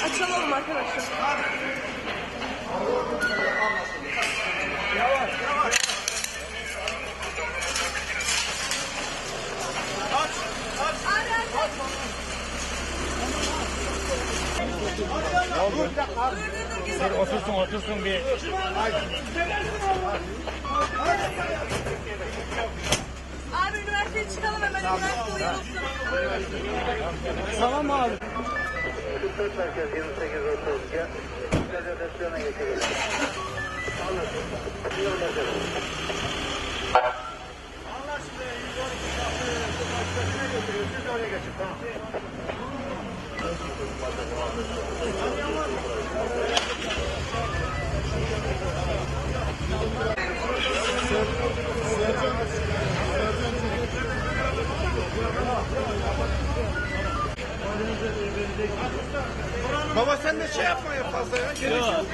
Açalım arkadaşlar. Yavaş yavaş. Aç. Sen otursun bir. Abi üniversiteye çıkalım hemen, üniversite uyuyorsun. Tamam abi. 44 merkez 28.32. Gazetesine geçelim. Anlaşıldı. Allah size 112 şahsı başkasına götürüyor. Siz oraya geçin. Tamam. Baba sen de şey yapma ya fazla ya. Gerek yok.